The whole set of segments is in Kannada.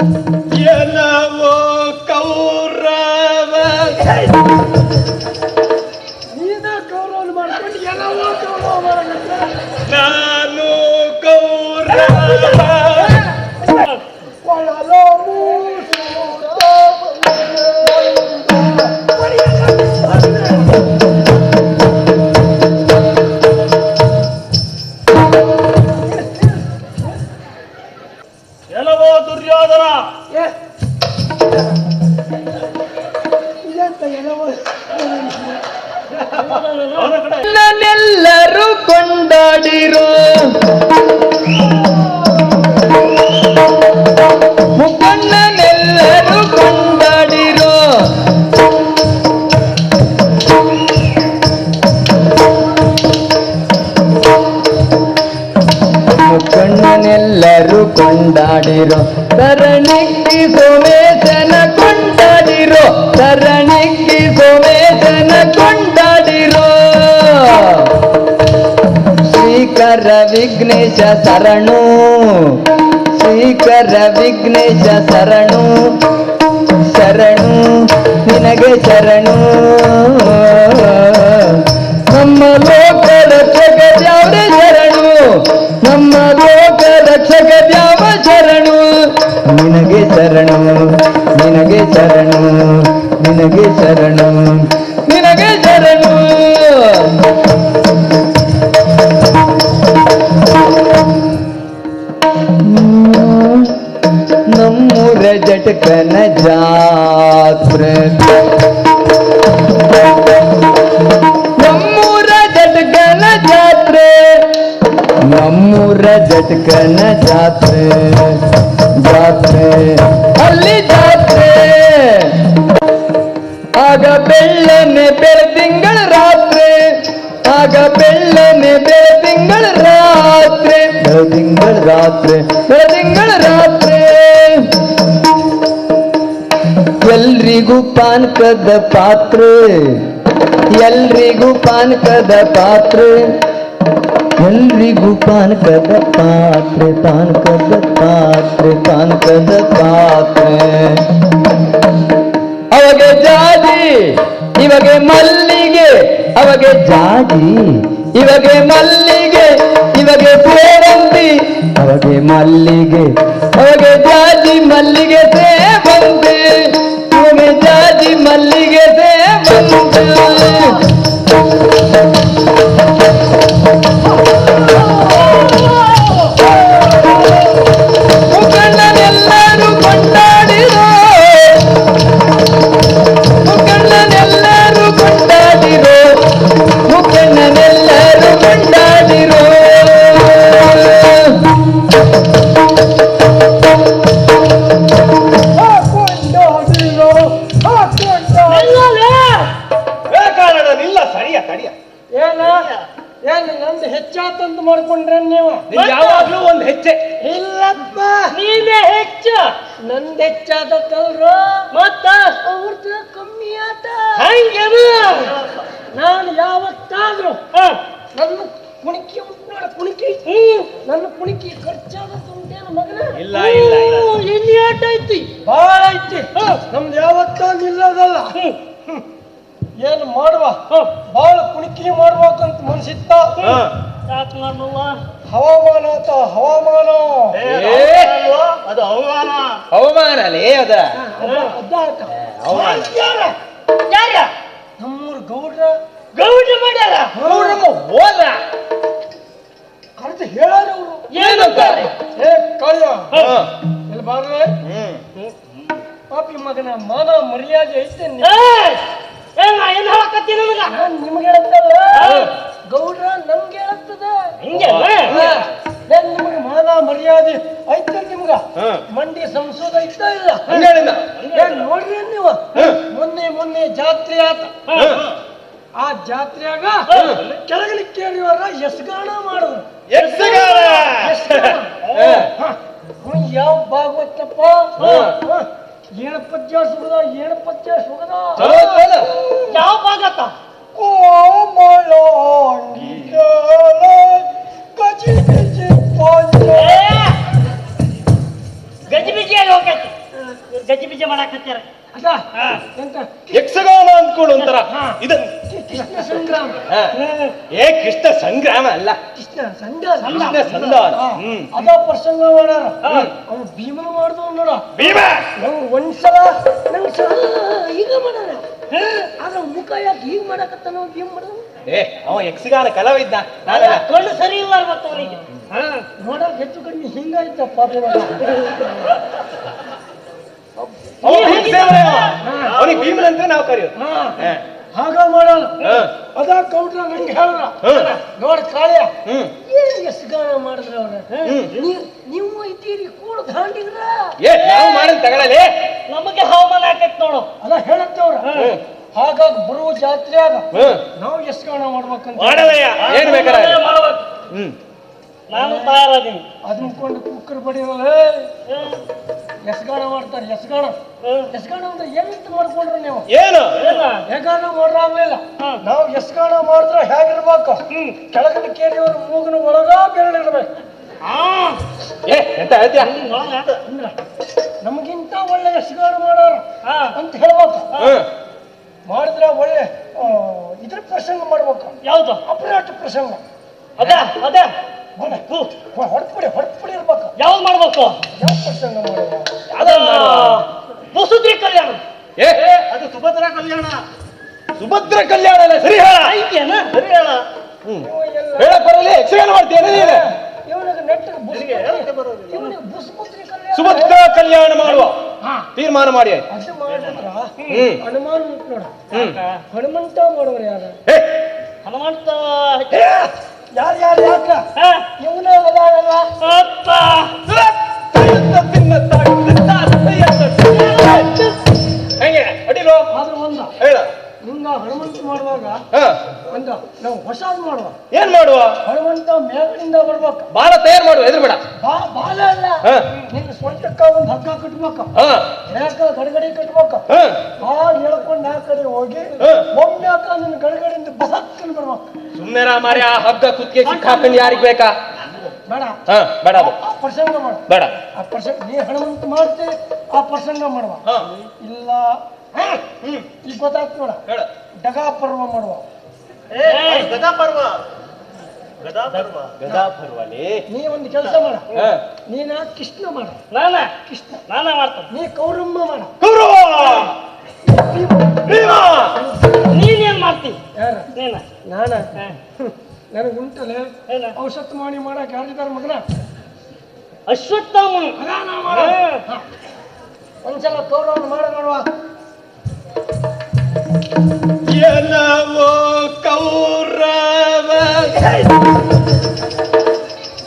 ಎಲ್ಲವೋ ಕೌರವ ನೀನ ಕೌರವ ಮಾಡ್ಕೊಂಡು ಎಲ್ಲವೋ ಕೌರವ ಮಾಡಕ್ಕೆ ನಾನು ಕೌರವ ಒಳಲೋ ಎಲ್ಲವೋ ದುರ್ಯೋಧನ ನನ್ನೆಲ್ಲರೂ ಕೊಂಡಾಡಿರೋ ಮುಖಣ್ಣನೆಲ್ಲರೂ ಕೊಂಡಾಡಿರೋ ಮುಖಣ್ಣನೆಲ್ಲರೂ ಕೊಂಡಾಡಿರೋ ಸರಣಿಕ್ಕಿ ಸೋಮೇಶನ ಕೊಂಡಾಡಿರೋ ಸರಣಿಕ್ಕಿ ಸೋಮೇಶನ ಕೊಂಡಾಡಿರೋ ಶ್ರೀಕರ ವಿಘ್ನೇಶ ಶರಣು ಶ್ರೀಕರ ವಿಘ್ನೇಶ ಶರಣು ಶರಣು ನಿನಗೆ ಶರಣು ನಮ್ಮ ಲೋಕ ರಕ್ಷಕ ದ್ಯಾವ ಶರಣು ನಮ್ಮ ಲೋಕ ರಕ್ಷಕ ದ್ಯಾವ ಶರಣು ನಿನಗೆ ಶರಣು ನಿನಗೆ ಶರಣು ನಿನಗೆ ಶರಣು ನಿನಗೆ ಶರಣು ನಮ್ಮೂರ ಜಟಕನ ಜಾತ್ರೆ ನಮ್ಮೂರ ಜಟಕನ ಜಾತ್ರೆ ನಮ್ಮೂರ ಜಟಕನ ಜಾತ್ರೆ ಜಾತ್ರೆ ಅಲ್ಲಿ ಜಾತ್ರೆ ಆಗ ಬೆಳ್ಳನೆ ಬೆಳದಿಂಗಳ ರಾತ್ರಿ ಆಗ ಬೆಳ್ಳನೆ ಬೆಳದಿಂಗಳ ರಾತ್ರಿ ಬೆಳದಿಂಗಳ ರಾತ್ರಿ ಬೆಳದಿಂಗಳ ರಾತ್ರಿ ಎಲ್ರಿಗೂ ಪಾನಕದ ಪಾತ್ರೆ ಎಲ್ರಿಗೂ ಪಾನಕದ ಪಾತ್ರೆ ಎಲ್ರಿಗೂ ಪಾನಕದ ಪಾತ್ರೆ ಪಾನಕದ ಪಾತ್ರೆ ಪಾನಕದ ಪಾತ್ರೆ ಅವಾಗೆ ಜಾಜಿ ಇವಾಗೆ ಮಲ್ಲಿಗೆ ಅವಾಗೆ ಜಾಜಿ ಇವಾಗೆ ಮಲ್ಲಿಗೆ ಇವಾಗೆ ಸೇವಂತಿ ಅವಾಗೆ ಮಲ್ಲಿಗೆ ಅವಾಗೆ ಜಾಜಿ ಮಲ್ಲಿಗೆ ಸೇವಂತಿ ಇವಾಗೆ ಜಾಜಿ ಮಲ್ಲಿಗೆ ಸೇವಂತಿ ಮುಖಣ್ಣನೆಲ್ಲರೂ ಕೊಂಡಾಡಿರೋ ಮುಖಣ್ಣನೆಲ್ಲರೂ ಕೊಂಡಾಡಿರೋ ಮುಖಣ್ಣನೆಲ್ಲರೂ ಕೊಂಡಾಡಿರೋ ಬೇಕಾರಣ ನಿಲ್ಲ ಸರಿಯ ತಡಿಯ ಏನ ಏನು ನಂದು ಹೆಚ್ಚಾತಂತ ಮಾಡ್ಕೊಂಡ್ರೆ ನೀವು ಯಾವಾಗ್ಲೂ ಒಂದು ಹೆಜ್ಜೆ ಇಲ್ಲಪ್ಪ ನೀನೇ ಹೆಚ್ಚು ನಂದು ಹೆಚ್ಚಾದತ್ತಲ್ರು ಮತ್ತ ಅವ್ರದ್ದು ಕಮ್ಮಿ ಆತ ಹಂಗೇನು ನಾನು ಯಾವತ್ತಾದ್ರೂ ನನ್ನ ಕುಣಿಕೆ ನೋಡ ಕುಣಿಕೆ ನನ್ನ ಕುಣಿಕೆ ಖರ್ಚಾದತ್ತೇನು ಮಗನ ಇಲ್ಲ ಇಲ್ಲ ಇಲ್ಲಿ ಆಟ ಐತಿ ಭಾಳ ಐತಿ ನಮ್ದು ಯಾವತ್ತ ನಿಲ್ಲದಲ್ಲ ಏನು ಮಾಡುವ ಬಾಳ ಕುಣಿಕೆ ಮಾಡ್ಬೇಕಂತ ಮನ್ಸಿತ್ತ ಹವಾಮಾನ ಆತ ಹವಾಮಾನ ಅದು ಅವಮಾನ ಅವಮಾನಲೇ ಅದ ನಮ್ಮೂರು ಗೌಡ್ರ ಗೌಡ್ರ ಮಾಡ್ಯಾರ ಗೌಡ್ರಮ್ಮ ಹೋದ ಕರೆದು ಹೇಳಾರ ಅವರು ಏನಂತಾರೆ ಏ ಕಾಳಿಯ ಇಲ್ಲಿ ಬಾರ್ರೆ ಪಾಪಿ ಮಗನ ಮಾನ ಮರ್ಯಾದೆ ಐತೆ ಏನ್ ಹಾಕತ್ತಿ ನನಗ ನಿಮ್ಗೆ ಹೇಳತ್ತಲ್ಲ ಗೌಡ್ರ ನಮ್ಗೆ ಹೇಳತ್ತದ ಹಿಂಗೆ ನಿಮ್ಗೆ ಮಾನ ಮರ್ಯಾದೆ ಐತ ನಿಮ್ಗ ಮಂಡಿ ಸಂಸೋದ ಐತ ಇಲ್ಲ ನೋಡ್ರಿ ನೀವು ಮೊನ್ನೆ ಜಾತ್ರೆ ಆತ ಆ ಜಾತ್ರೆಯಾಗ ಕೆಳಗಲಿ ಕೇಳಿವರ ಯಸ್ಗಾನ ಮಾಡುದು ಯಾವ ಭಾಗವತಪ್ಪ ಏಳು ಪದ್ಯ ಸುಗದ ಏಳು ಪದ್ಯ ಸುಗದ ಯಾವ ಭಾಗತ್ತ ಗಜಿ ಬಿಜಿ ಹೋಗೈತಿ ಗಜ್ಜಿ ಬಿಜ್ಜೆ ಮಾಡಾಕತ್ಯಾರ ಅದ ಎಂತ ಯಕ್ಷಗಾನ ಅಂದ್ಕೊಳ್ಳು ಒಂಥರ ಇದು ಕೃಷ್ಣ ಸಂಗ್ರಾಮ ಹಾ. ಏ ಕೃಷ್ಣ ಸಂಗ್ರಾಮ ಅಲ್ಲ, ಕೃಷ್ಣ ಸಂಧಾನ ಕೃಷ್ಣ ಸಂಧಾನ. ಅದ ಪ್ರಸಂಗ ಮಾಡ್ಯಾರ ಅವ್ನು ಭೀಮ ಮಾಡ್ದವ್ ನೋಡ ಭೀಮ ನಂಗ್ ಒಂದ್ಸಲ ನಂಗ್ ಈಗ ಮಾಡ್ಯಾರ ಆದ್ರ ಮುಖ ಯಾಕೆ ಹೀಗ್ ಮಾಡಕತ್ತಾನ ಭೀಮ್ ಮಾಡೋದು ಏ ಅವ ಯಕ್ಷಗಾನ ಕಲಾವಿದ್ದ, ನಾನಲ್ಲ. ಕಣ್ಣು ಸರಿ ಇಲ್ಲ ಇವತ್ತು ಅವನಿಗೆ ನೋಡಕ್ ಹೆಚ್ಚು ಕಡಿಮೆ ಹಿಂಗಾಯ್ತ ಪಾಪ ಅವ ಭೀಮಸೇನ ಅವ. ಅವನಿಗೆ ಭೀಮನಂತ ನಾವು ಕರೆಯೋದು. ಹಾ. ಹಾಗ ಮಾಡೋಣ ಹಾ. ಅದ ಕೌಂಟ್ರ ನಂಗೆ ಹೇಳ್ರ ಹ್ಮ್. ನೋಡ್ ಕಾಳ್ಯ ಹ್ಮ್. ಏನ್ ಯಸ್ಗಾನ ಮಾಡಿದ್ರ ಅವ್ರ ನೀವು ಇದ್ದೀರಿ ಕೂಡ ದಾಂಡಿದ್ರ ಏ ನಾವು ಮಾಡೋದು ತಗೊಳ್ಳಲೇ. ನಮಗೆ ಹವಾಮಾನ ಆಕೈತ್ ನೋಡು ಅದ ಹೇಳತ್ತವ್ರ ಹಾಗಾಗಿ ಬರುವ ಜಾತ್ರೆಯಾಗ ಹ್ಮ್. ನಾವು ಯಸ್ಗಾನ ಮಾಡ್ಬೇಕಂತ ಮಾಡವಯ್ಯ ಏನ್ ಬೇಕಾದ್ರೆ ಅದನ್ನೇ ಮಾಡ್ಬೇಕು. ಹ್ಮ್. ನಾನು ತಯಾರಾದೀನಿ ಅದನ್ನ ಕೊಂಡು ಕುಕ್ಕರ್ ಬಡಿಯಲ್ಲ ಯಸ್ಗಾನ ಮಾಡ್ತಾರೆ ಯಸ್ಗಾನ ಯಸ್ಗಾನ ಅಂದ್ರೆ ಏನಂತ ಮಾಡ್ಕೊಂಡ್ರ ನೀವು ಏನು ಹೇಗಾನ ಮಾಡ್ರ ಆಗ್ಲಿಲ್ಲ ನಾವು ಯಸ್ಗಾನ ಮಾಡಿದ್ರೆ ಹೇಗಿರ್ಬೇಕು ಕೆಳಗಿನ ಕೇರಿಯವ್ರ ಮೂಗಿನ ಒಳಗ ಬೆರಳಿರ್ಬೇಕು ಏ ಎಂತ ಹೇಳ್ತೀಯ? ಅಂದ್ರ ನಮಗಿಂತ ಒಳ್ಳೆ ಯಸ್ಗಾನ ಮಾಡೋರು ಅಂತ ಹೇಳ್ಬೇಕು ಹ್ಮ್. ಮಾಡಿದ್ರೆ ಒಳ್ಳೆ ಇದ್ರ ಪ್ರಸಂಗ ಮಾಡ್ಬೇಕು ಯಾವ್ದು ಅಪರಾಟ ಪ್ರಸಂಗ ಅದ ಅದ ಹೊಡ್ಪುಡಿ ಇರ್ಬೇಕು ಯಾವ್ದು ಮಾಡ್ಬೇಕು ಯಾವ ಪ್ರಸಂಗ ಮಾಡುವ ಅದನ್ನ ಮಾಡುವ. ಮುಸುದ್ರಿ ಕಲ್ಯಾಣ ಏ ಅದು ಸುಭದ್ರ ಕಲ್ಯಾಣ ಸುಭದ್ರ ಕಲ್ಯಾಣ ಅಲ್ಲ, ಸರಿ ಹೇಳ. ಐತೇನ ಸರಿ ಹೇಳ ಹ್ಮ್. ಹೇಳಕ್ ಬರಲಿ, ಯಕ್ಷಗಾನ ಮಾಡ್ತೇನೆ ನೀನು. ಇವನಿಗೆ ನೆಟ್ಟಿಗೆ ಇವನಿಗೆ ಬುಸ್ಪುತ್ರಿ ಕಲ್ಯಾಣ ಸುಭದ್ರ ಕಲ್ಯಾಣ ಮಾಡುವ ತೀರ್ಮಾನ ಮಾಡಿ ಆಯ್ತು. ಅದು ಮಾಡಿದ್ರ ಹ್ಮ್. ಹನುಮಾನ್ ನೋಡ ಹ್ಮ್. ಹನುಮಂತ ಮಾಡುವರು ಯಾರ ಏ, ಹನುಮಂತ ಯಾರು ಯಾಕ ಹಾ? ಇವನೇ ಅದಾರಲ್ಲ ಅಪ್ಪ ಹೆಂಗೆ ಅಡಿಲೋ ಆದ್ರೆ ಒಂದ ಹೇಳ. ಹಿಂಗ ಹನುಮಂತ ಮಾಡುವಾಗ ಹಾ. ಒಂದ ನಾವು ಹೊಸಾದ್ ಮಾಡುವ ಏನ್ ಮಾಡುವ? ಹನುಮಂತ ಮೇಲಿಂದ ಬರ್ಬೇಕು ಬಾಳ ತಯಾರು ಮಾಡುವ, ಎದುರು ಬೇಡ. ಬಾಲ ಅಲ್ಲ ಹಾ. ನಿನ್ನ ಸ್ವಂತಕ್ಕ ಒಂದು ಹಗ್ಗ ಕಟ್ಬೇಕು ಹಾ. ಯಾಕ ಗಡಗಡಿ ಕಟ್ಬೇಕು ಹಾ. ಹಾಲು ಎಳ್ಕೊಂಡು ಆ ಕಡೆ ಹೋಗಿ ಹಾ. ಒಮ್ಮ್ಯಾಕ ನಿನ್ನ ಗಡಗಡಿಯಿಂದ ಬಸಕ್ಕನ್ ಬರ್ಬೇಕು ಸುಮ್ನೆ ಮಾರಿ ಆ ಹಗ್ಗ ಕುತ್ತಿಗೆ ಸಿಕ್ಕಾಕೊಂಡು ಯಾರಿಗ್ ಬೇಕಾ? ಬೇಡ ಹಾ ಬೇಡ ಅದು ಆ ಪ್ರಸಂಗ ಮಾಡು ಬೇಡ. ಆ ಪ್ರಸಂಗ ನೀ ಹನುಮಂತ ಮಾಡ್ತಿ ಆ ಪ್ರಸಂಗ ಮಾಡುವ ಹಾ. ಇಲ್ಲ ಈಗ ಗೊತ್ತಾಯ್ತು ನೋಡ ಹೇಳ. ಡಗಾ ಪರ್ವ ಮಾಡುವ ಗದಾ ಪರ್ವ ನೀ ಒಂದು ಕೆಲಸ ಮಾಡ ಹಾ. ನೀನ ಕೃಷ್ಣ ಮಾಡ ನಾನ ಕೃಷ್ಣ ನಾನ ಮಾಡ್ತೇನೆ ನೀ ಕೌರಮ್ಮ ಮಾಡ ಕೌರವ ಭೀಮ. ನೀನೇನ್ ಮಾಡ್ತಿ ಯಾರ ನೀನ ನಾನ ಹಾ. ನನಗೆ ಉಂಟಲ್ಲ ಏನ? ಔಷಧ ಮಾಡಿ ಮಾಡಕ್ ಯಾರಿದಾರ ಮಗನ ಅಶ್ವತ್ಥಾಮ ಅದ ನಾ ಮಾಡ ಒಂದ್ಸಲ ಕೌರವನ ಮಾಡ ನೋಡುವ ಎಲ್ಲವೋ ಕೌರವ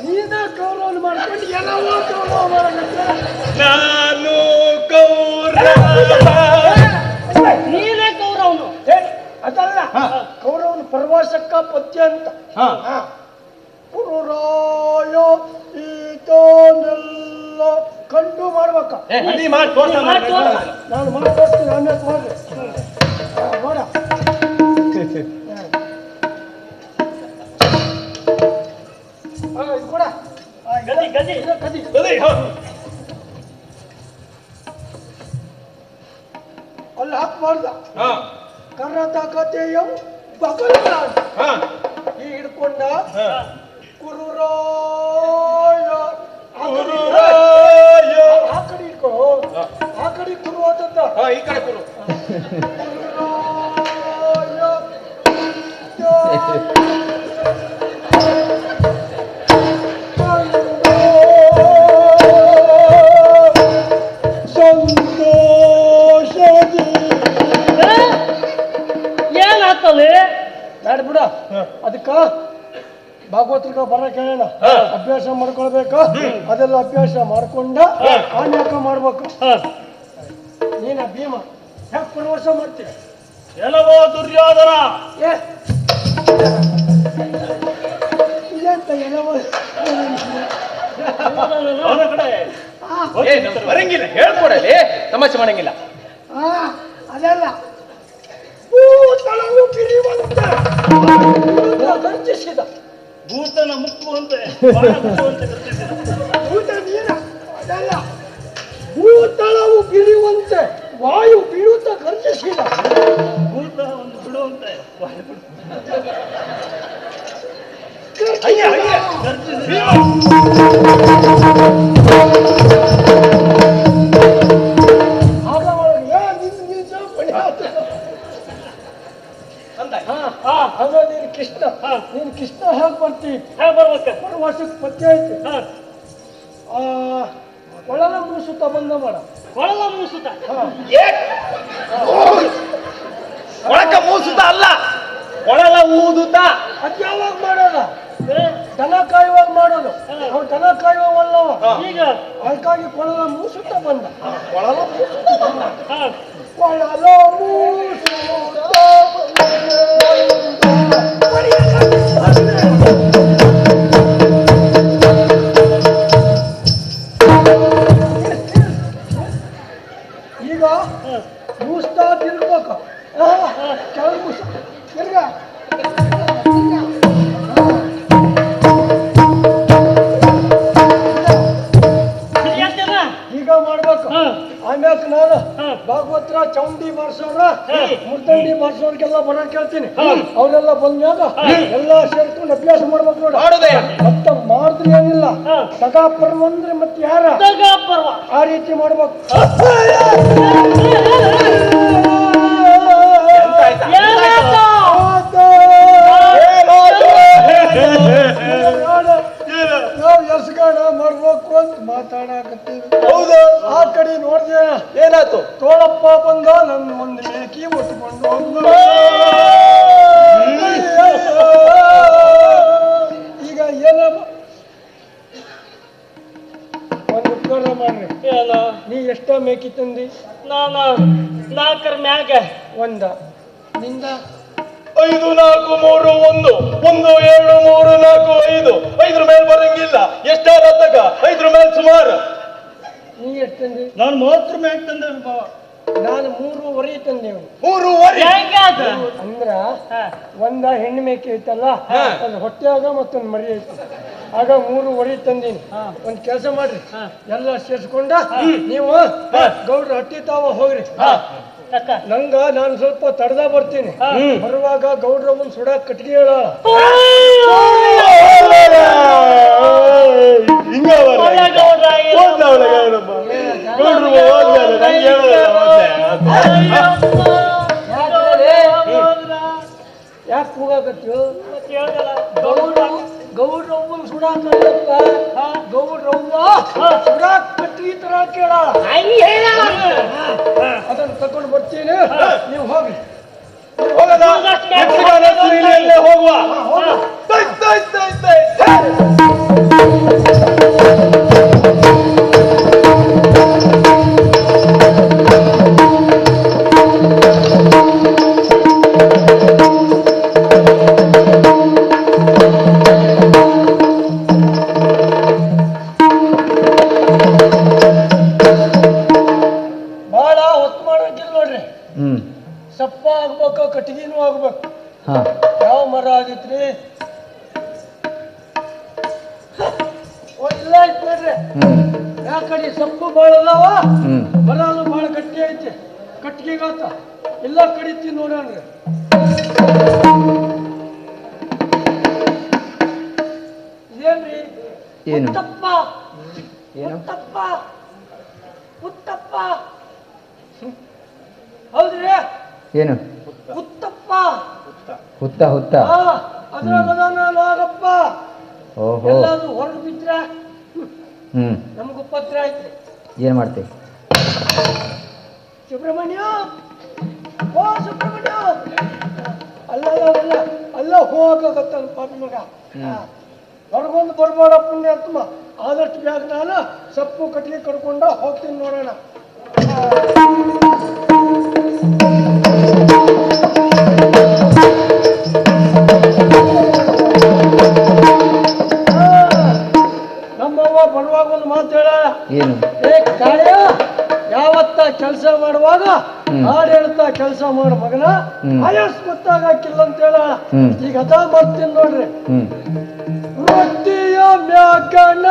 ನೀನ ಕೌರವನ ಮಾಡ್ಕೊಂಡು ಎಲ್ಲವೋ ಕೌರವ ಮಾಡಕತ್ತ ನಾನು ಕೌರವ. ನೀನೇ ಕೌರವನು ಅದಲ್ಲ ಕೌರವನ ಪ್ರವಾಸಕ್ಕ ಪದ್ಯ ಅಂತ ಹಾ. ಪುರುರಾಯ ಈತನೆಲ್ಲ ಕಂಡು ಮಾಡ್ಬೇಕ ಏ, ಅಡಿ ಮಾಡಿ ತೋರ್ಸ ಮಾಡಿ ತೋರ್ಸ. ನಾನು ಮಾಡಿ ತೋರಿಸ್ತೀನಿ ಆಮೇಲೆ ಮಾಡ್ರಿ ನೋಡ ಇದು ಕೂಡ ಗದಿ ಗದಿ ಕದಿ ಅದೇ, ಹಾ. ಅಲ್ಲಿ ಹಾಕಿ ಮಾಡ್ದ ಹಾ. ಕರ್ನಾಟಕತೆಯ ಬಗಲ ಹಾ. ಈ ಹಿಡ್ಕೊಂಡ ಹಾ. ಕುರುರಾಯ ಆ ಕಡೆ ಕುರುರಾಯ. ಆ ಕಡೆ ಇಟ್ಕೋ ಆ ಕಡೆ ಕುರು ಅಂತಂದ ಹಾ, ಈ ಕಡೆ ಕುರು. ಸಂತೋಷದಿ ಏನಾತಲ್ಲಿ ಬೇಡ ಬಿಡ ಅದಕ್ಕ ಭಾಗವತರ್ಗ ಬರಕ್ ಹೇಳೋಣ ಅಭ್ಯಾಸ ಮಾಡ್ಕೊಳ್ಬೇಕ ಅದೆಲ್ಲ ಅಭ್ಯಾಸ ಮಾಡ್ಕೊಂಡ ಆಮ್ಯಾಕ ಮಾಡ್ಬೇಕು ನೀನ ಭೀಮ ಯಾಕೆ ಪ್ರವಾಸ ಮಾಡ್ತೀವಿ ಎಲ್ಲವೋ ದುರ್ಯೋಧನ ಏ ಇದಂತ ಎಲ್ಲವೋ ಅವನ ಕಡೆ. ಏ, ನಮ್ಗೆ ಬರಂಗಿಲ್ಲ, ಹೇಳ್ಕೊಡಲಿ, ತಮಾಷೆ ಮಾಡಂಗಿಲ್ಲ. ಅದಲ್ಲ ಭೂತಳವು ಕಿರಿವಂತ ಗರ್ಜಿಸಿದ ಭೂತನ ಮುಕ್ಕುವಂತೆ ಭೂತ ನೀನ ಅದಲ್ಲ ಭೂತಳವು ಗಿರಿ ವಾಯು ಬೀಳುತ್ತಾ ಗರ್ಜಿಸಿದ. ಭೂತ ಒಂದು ಬಿಡುವಂತೆ ಹಂಗೆ ಹಂಗೆ ಗರ್ಜಿಸಿದ. ಆಗ ಅವಳಿಗೆ ನಿನ್ನ ಬಳಿ ಆಯ್ತು. ಅಂತ ಆಗ ನೀನು ಕೃಷ್ಣ ಹೇಗೆ ಬರ್ತೀವಿ ಹೇಗೆ ಬರ್ಬೇಕು? ಬರು ವರ್ಷಕ್ಕೆ ಪತ್ತೆ ಐತಿ. ಒಳನ ಮುಗಿಸುತ್ತಾ ಬಂದ ಮಾಡ. ಕೊಳಲ ಮುಸುತ್ತ ಒಳಕ ಮೂಸುತ್ತ ಅಲ್ಲ, ಒಳಲ ಊದುತ್ತ. ಅದ್ ಯಾವಾಗ ಮಾಡೋದ? ದನ ಕಾಯುವಾಗ ಮಾಡೋದು. ಅವ್ನು ದನ ಕಾಯುವಲ್ಲವ. ಈಗ ಅದಕ್ಕಾಗಿ ಕೊಳಲ ಮುಗಿಸುತ್ತಾ ಬಂದ. ಒಳಲ ಮೂಸುತ್ತ ಬಂದ. ಕೊಳಲ ಮೂಸುತ್ತಾ ಈಗ ಮೂಸ್ತಾ ತಿರ್ಬೇಕು. ಕೆಳಗೆ ಮೂಸ ತಿರ್ಗ ಈಗ ಮಾಡ್ಬೇಕು. ಆಮ್ಯಾಕ ನಾನು ಭಾಗವತ್ರ ಚೌಂಡಿ ಬಾರ್ಸೋರ ಮುರ್ದಂಡಿ ಬಾರ್ಸೋರ್ಗೆಲ್ಲ ಬರೋಕ್ ಕೇಳ್ತೀನಿ. ಅವರೆಲ್ಲ ಬಂದ್ಮ್ಯಾಗ ಎಲ್ಲ ಸೇರ್ಕೊಂಡು ಅಭ್ಯಾಸ ಮಾಡ್ಬೇಕು ನೋಡ. ಮಾಡುದೇ ಮತ್ತೆ ಮಾಡಿದ್ರೆ ಏನಿಲ್ಲ. ತಗಾಪರ್ವ ಅಂದ್ರೆ ಮತ್ತೆ ಯಾರ ಆ ರೀತಿ ಮಾಡ್ಬೇಕು. ನಾವು ಎಸ್ಗಾಡ ಮಾಡ್ಬೇಕು ಅಂತ ಮಾತಾಡಕತ್ತೀವಿ. ಹೌದು. ಆ ಕಡೆ ನೋಡ್ದೆ ಏನಾಯ್ತು? ತೋಳಪ್ಪ ಬಂದ ನನ್ನ ಒಂದು ಮೇಕಿ ಒಟ್ಕೊಂಡು ಹೋದ. ಈಗ ಏನ ಒಂದು ಉಪಕಾರ ಮಾಡ್ರಿ. ಏನು? ನೀ ಎಷ್ಟ ಮೇಕಿ ತಂದಿ? ನಾನು 4 ಮ್ಯಾಗ ಒಂದ ನಿಂದ 5 4 3 1 1 7 3 4 5 5 ಮೇಲೆ ಬರಂಗಿಲ್ಲ. ಎಷ್ಟಾದತ್ತಾಗ 5 ಮೇಲೆ ಸುಮಾರು. ನೀ ಎಷ್ಟು ತಂದಿ? ನಾನು 30 ಮ್ಯಾಗ ತಂದೆ ಬಾವ. ನಾನು 3.5 ತಂದೇವು. 3 ಹೆಂಗಾದ? ಅಂದ್ರ ಒಂದ ಹೆಣ್ಣು ಮೇಕೆ ಐತಲ್ಲ, ಅದು ಹೊಟ್ಟೆಯಾಗ ಮತ್ತೊಂದು ಮರಿ ಐತಿ. ಆಗ 3.5 ತಂದೀನಿ. ಒಂದ್ ಕೆಲಸ ಮಾಡ್ರಿ, ಎಲ್ಲ ಸೇರ್ಸ್ಕೊಂಡ ನೀವು ಗೌಡ್ರ ಹಟ್ಟಿ ತಾವ ಹೋಗ್ರಿ. ನಂಗ ನಾನು ಸ್ವಲ್ಪ ತಡದ ಬರ್ತೀನಿ. ಬರುವಾಗ ಗೌಡ್ರ ಮುಂದ್ ಸುಡಾಕ್ ಕಟ್ಗೆ ಹೇಳ. ಯಾಕೆ ಕೂಗಾಕತ್ತೀವಿ? ಗೌಡ್ರವ್ವನ್ ಸುಡಾಕಪ್ಪ. ಗೌಡ್ರವ್ವ ಸುಡಾಕ್ ಕಟ್ಟಿ ತರ ಕೇಳ. ಅದನ್ನ ತಕೊಂಡು ಬರ್ತೀನಿ, ನೀವು ಹೋಗ್ರಿ. ಹೋಗದ ಇಲ್ಲೇ ಹೋಗುವ. ಬಾಳ ಹೊತ್ತು ಮಾಡೋದಿಲ್ಲ ನೋಡ್ರಿ. ಸಪ್ಪ ಆಗ್ಬೇಕು, ಕಟ್ಟಿಗೆನೂ ಆಗ್ಬೇಕು. ಯಾವ ಮರ ಆಗಿತ್ರಿ? ಇಲ್ಲ ಐತ್ ನೋಡ್ರಿ. ಯಾಕಡೆ ಸೊಪ್ಪು ಬಾಳ ಅದಾವ, ಮರನು ಬಾಳ ಗಟ್ಟಿ ಐತಿ. ಕಟ್ಟಿಗೆಗಾತ ಎಲ್ಲ ಕಡಿತೀವಿ ನೋಡ್ರಿ. ಇದೇನ್ರಿ? ಉತ್ತಪ್ಪ ಉತ್ತಪ್ಪ ಉತ್ತಪ್ಪ. ಹೌದ್ರಿ? ಏನು? ಉತ್ತಪ್ಪ. ಹುತ್ತ ಹುತ್ತ. ಅದ್ರಾಗ ನಾಗಪ್ಪ. ಓಹೋ. ಎಲ್ಲಾದ್ರೂ ಹೊರಗೆ ಬಿದ್ರ ನಮಗೂ ಪತ್ರ ಐತ್ರಿ. ಏನ್ ಮಾಡ್ತೀವಿ? ಸುಬ್ರಹ್ಮಣ್ಯ, ಓ ಸುಬ್ರಹ್ಮಣ್ಯ, ಅಲ್ಲ ಅಲ್ಲ ಹೋಗತ್ತ ಪಾಪ ಮಗ. ಹೊರಗೊಂದು ಬರ್ಬೇಡ ಪುಣ್ಯಾತ್ಮ. ಆದಷ್ಟು ಬೇಗ ನಾನು ಸೊಪ್ಪು ಕಟ್ಟಿಗೆ ಕಡ್ಕೊಂಡ ಹೋಗ್ತೀನಿ ನೋಡೋಣ. ನಮ್ಮವ್ವ ಬರುವಾಗ ಒಂದು ಮಾತು ಹೇಳ. ಏನು? ಕಾಯ ಯಾವತ್ತ ಕೆಲಸ ಮಾಡುವಾಗ ಹಾಡು ಹೇಳ್ತಾ ಕೆಲಸ ಮಾಡ ಮಗನ, ಆಯಸ್ ಗೊತ್ತಾಗಕ್ಕಿಲ್ಲ ಅಂತ ಹೇಳ. ಈಗ ಅದ ಬರ್ತೀನಿ ನೋಡ್ರಿ. ರೊಟ್ಟಿಯ ಮ್ಯಾಗನ